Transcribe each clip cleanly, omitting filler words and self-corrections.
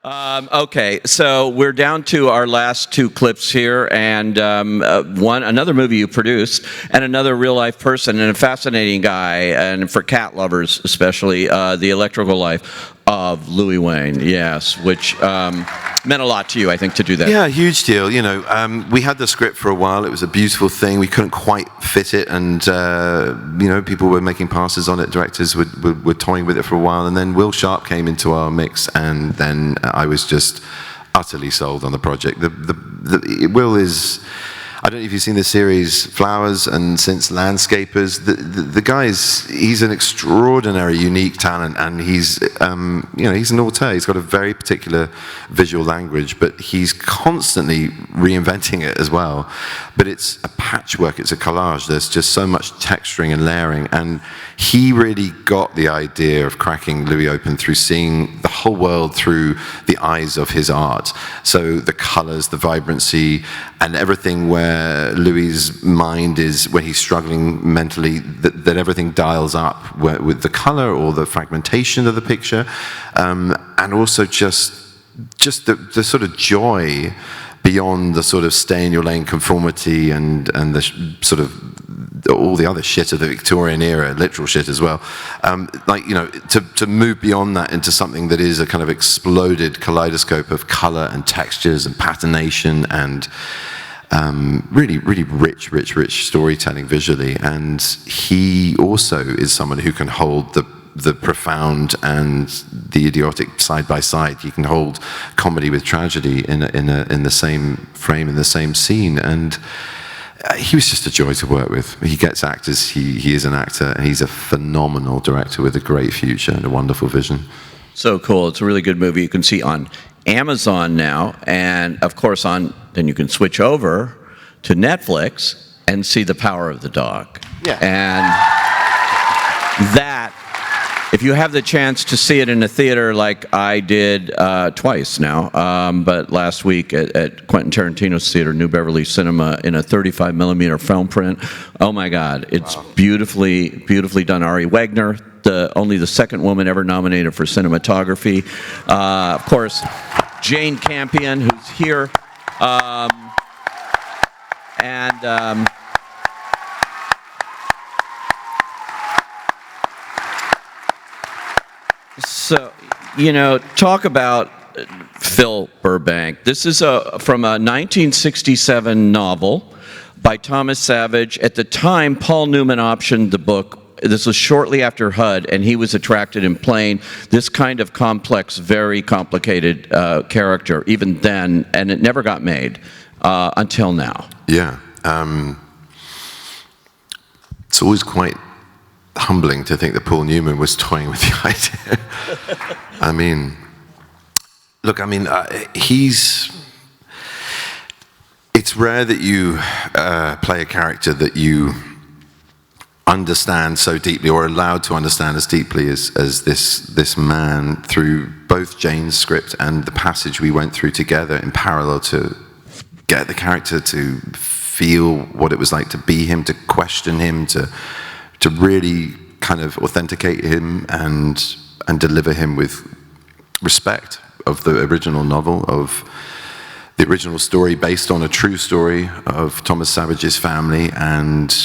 Okay, so we're down to our last two clips here, and another movie you produced, and another real-life person, and a fascinating guy, and for cat lovers especially, The Electrical Life of Louis Wain, yes, which meant a lot to you, I think, to do that. Yeah, huge deal. You know, we had the script for a while. It was a beautiful thing. We couldn't quite fit it, and you know, people were making passes on it. Directors were toying with it for a while, and then Will Sharp came into our mix, and then I was just utterly sold on the project. Will is, I don't know if you've seen the series Flowers and since Landscapers. The guy's, he's an extraordinary, unique talent, and he's, you know, he's an auteur. He's got a very particular visual language, but he's constantly reinventing it as well. But it's a patchwork, it's a collage. There's just so much texturing and layering, and he really got the idea of cracking Louis open through seeing the whole world through the eyes of his art. So the colors, the vibrancy, and everything where Louis's mind is, when he's struggling mentally, that everything dials up with the color or the fragmentation of the picture, and also just the sort of joy beyond the sort of stay in your lane conformity and the sort of all the other shit of the Victorian era, literal shit as well. Like, you know, to move beyond that into something that is a kind of exploded kaleidoscope of color and textures and patternation and really, really rich storytelling visually. And he also is someone who can hold the profound and the idiotic side by side. He can hold comedy with tragedy in the same frame, in the same scene. And he was just a joy to work with. He gets actors. He is an actor, and he's a phenomenal director with a great future and a wonderful vision. So cool. It's a really good movie. You can see on Amazon now, and of course then you can switch over to Netflix and see The Power of the Dog. Yeah. And that, if you have the chance to see it in a theater like I did twice now, but last week at Quentin Tarantino's theater, New Beverly Cinema, in a 35 millimeter film print, oh my God, it's beautifully done. Ari Wegner, only the second woman ever nominated for cinematography. Of course, Jane Campion, who's here. So, you know, talk about Phil Burbank. This is from a 1967 novel by Thomas Savage. At the time, Paul Newman optioned the book. This was shortly after HUD, and he was attracted in playing this kind of complex, very complicated character, even then, and it never got made until now. Yeah. It's always quite humbling to think that Paul Newman was toying with the idea. I mean, look, I mean, it's rare that you play a character that you understand so deeply, or allowed to understand as deeply as this man, through both Jane's script and the passage we went through together in parallel, to get the character to feel what it was like to be him, to question him, to really kind of authenticate him and deliver him with respect of the original novel, of the original story based on a true story of Thomas Savage's family, and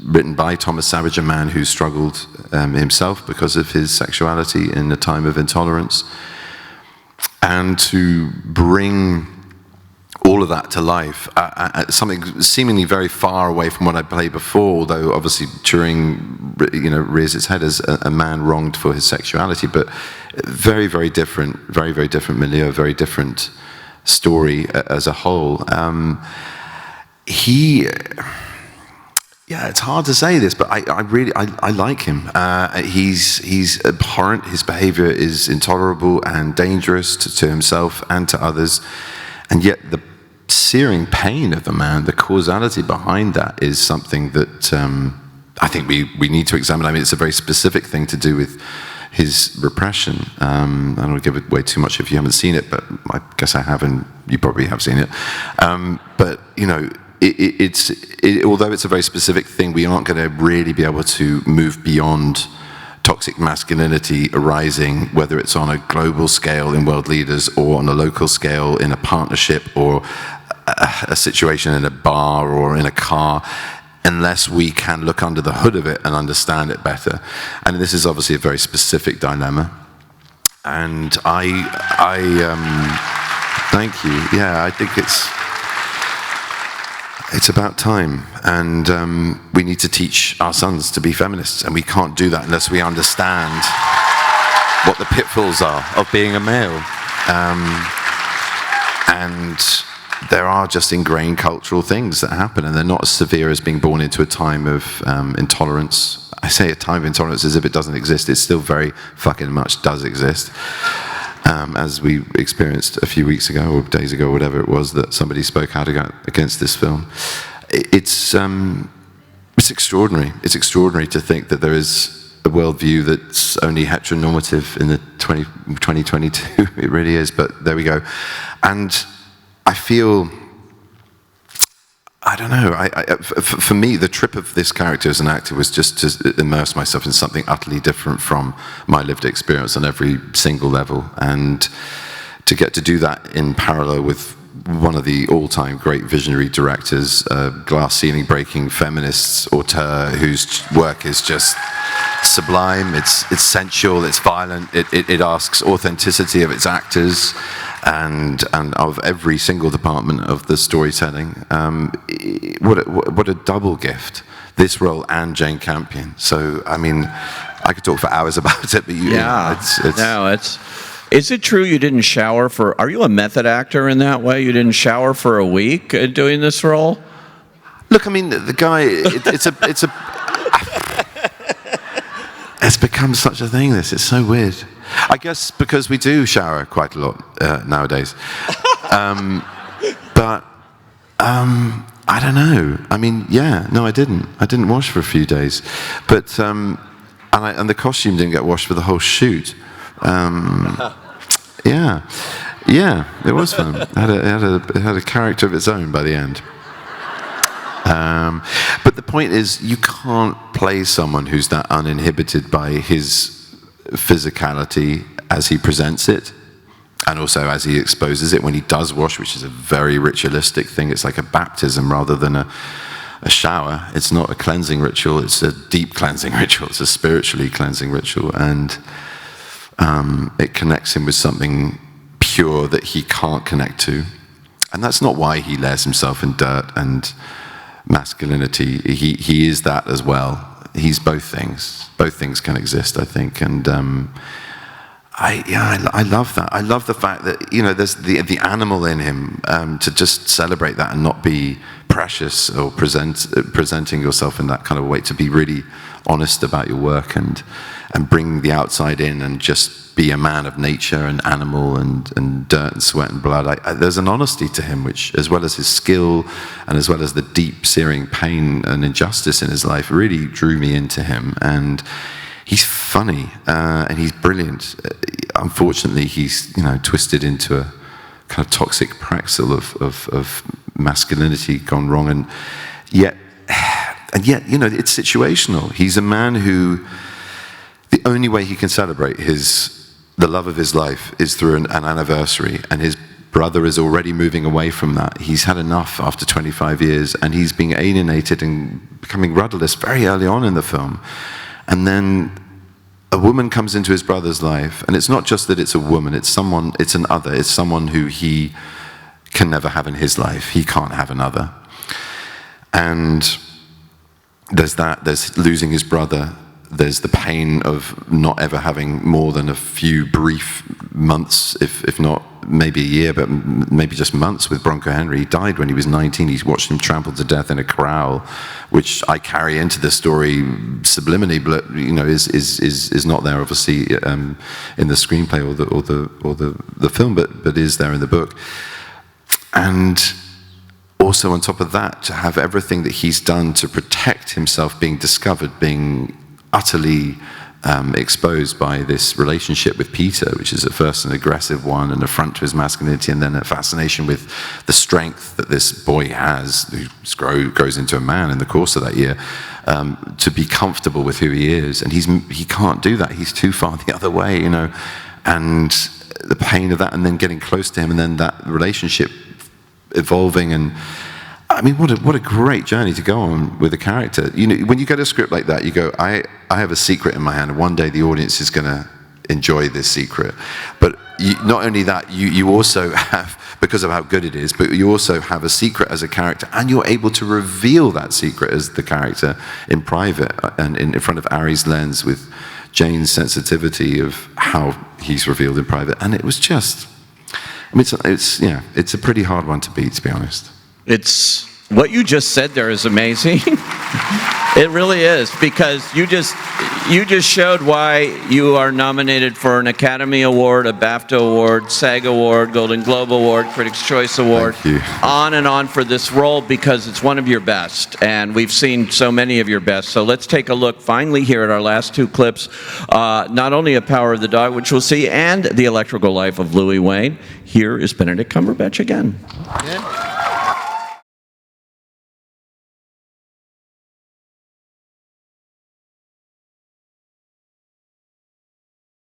written by Thomas Savage, a man who struggled himself because of his sexuality in a time of intolerance, and to bring all of that to life, something seemingly very far away from what I played before, although obviously Turing, you know, rears its head as a man wronged for his sexuality, but very, very different milieu, very different story as a whole. Yeah, it's hard to say this, but I really like him. He's abhorrent. His behavior is intolerable and dangerous to himself and to others, and yet the searing pain of the man, the causality behind that, is something that I think we need to examine. I mean, it's a very specific thing to do with his repression. I don't want to give away too much if you haven't seen it, but I guess I have, and you probably have seen it. But, you know, although it's a very specific thing, we aren't going to really be able to move beyond toxic masculinity arising, whether it's on a global scale in world leaders or on a local scale in a partnership or a situation in a bar or in a car, unless we can look under the hood of it and understand it better. And this is obviously a very specific dilemma. And thank you. Yeah, I think it's about time, and we need to teach our sons to be feminists, and we can't do that unless we understand what the pitfalls are of being a male. And there are just ingrained cultural things that happen, and they're not as severe as being born into a time of intolerance. I say a time of intolerance as if it doesn't exist. It still very fucking much does exist. As we experienced a few weeks ago or days ago, whatever it was, that somebody spoke out against this film. It's extraordinary. It's extraordinary to think that there is a worldview that's only heteronormative in the 2022. It really is, but there we go. And I feel, I don't know, for me, the trip of this character as an actor was just to immerse myself in something utterly different from my lived experience on every single level. And to get to do that in parallel with one of the all-time great visionary directors, glass ceiling breaking feminist auteur whose work is just sublime, it's sensual, it's violent, it asks authenticity of its actors, and of every single department of the storytelling. What a double gift, this role and Jane Campion. So, I mean, I could talk for hours about it, but Is it true you didn't shower for, are you a method actor in that way? You didn't shower for a week doing this role? Look, I mean, the guy, it's become such a thing, this. It's so weird. I guess because we do shower quite a lot nowadays. But I don't know. I mean, yeah, no, I didn't. I didn't wash for a few days. But, and the costume didn't get washed for the whole shoot. Yeah, it was fun. It had a character of its own by the end. But the point is, you can't play someone who's that uninhibited by his physicality as he presents it, and also as he exposes it when he does wash, which is a very ritualistic thing. It's like a baptism rather than a shower. It's not a cleansing ritual, it's a deep cleansing ritual. It's a spiritually cleansing ritual, and it connects him with something pure that he can't connect to. And that's not why he layers himself in dirt and masculinity. He is that as well. He's both things. Both things can exist, I think. And I love that. I love the fact that, you know, there's the animal in him, to just celebrate that and not be precious or presenting yourself in that kind of way, to be really honest about your work and bring the outside in and just be a man of nature and animal and dirt and sweat and blood. There's an honesty to him, which, as well as his skill and as well as the deep searing pain and injustice in his life, really drew me into him. And he's funny and he's brilliant. Unfortunately, he's, you know, twisted into a kind of toxic praxis of masculinity gone wrong, and yet, you know, it's situational. He's a man who, the only way he can celebrate the love of his life is through an anniversary, and his brother is already moving away from that. He's had enough after 25 years, and he's being alienated and becoming rudderless very early on in the film. And then a woman comes into his brother's life, and it's not just that it's a woman, it's an other, it's someone who he can never have in his life. He can't have another. And there's that, there's losing his brother, there's the pain of not ever having more than a few brief months, if not maybe a year, but maybe just months with Bronco Henry. He died when he was 19. He's watched him trampled to death in a corral, which I carry into the story subliminally, but, you know, is not there obviously in the screenplay or the film, but is there in the book. And also on top of that, to have everything that he's done to protect himself being discovered, being utterly exposed by this relationship with Peter, which is at first an aggressive one, an affront to his masculinity, and then a fascination with the strength that this boy has, who grows into a man in the course of that year, to be comfortable with who he is. And he can't do that. He's too far the other way, you know. And the pain of that, and then getting close to him, and then that relationship evolving. And I mean, what a great journey to go on with a character. You know, when you get a script like that, you go, I have a secret in my hand, and one day the audience is going to enjoy this secret. But not only that, you also have, because of how good it is, but you also have a secret as a character, and you're able to reveal that secret as the character in private and in front of Ari's lens, with Jane's sensitivity of how he's revealed in private. And it was just, I mean, it's a pretty hard one to beat, to be honest. It's what you just said there is amazing. It really is, because you just showed why you are nominated for an Academy Award, a BAFTA Award, SAG Award, Golden Globe Award, Critics' Choice Award, Thank you. On and on for this role, because it's one of your best, and we've seen so many of your best. So let's take a look finally here at our last two clips, not only of Power of the Dog, which we'll see, and The Electrical Life of Louis Wain. Here is Benedict Cumberbatch again. Yeah.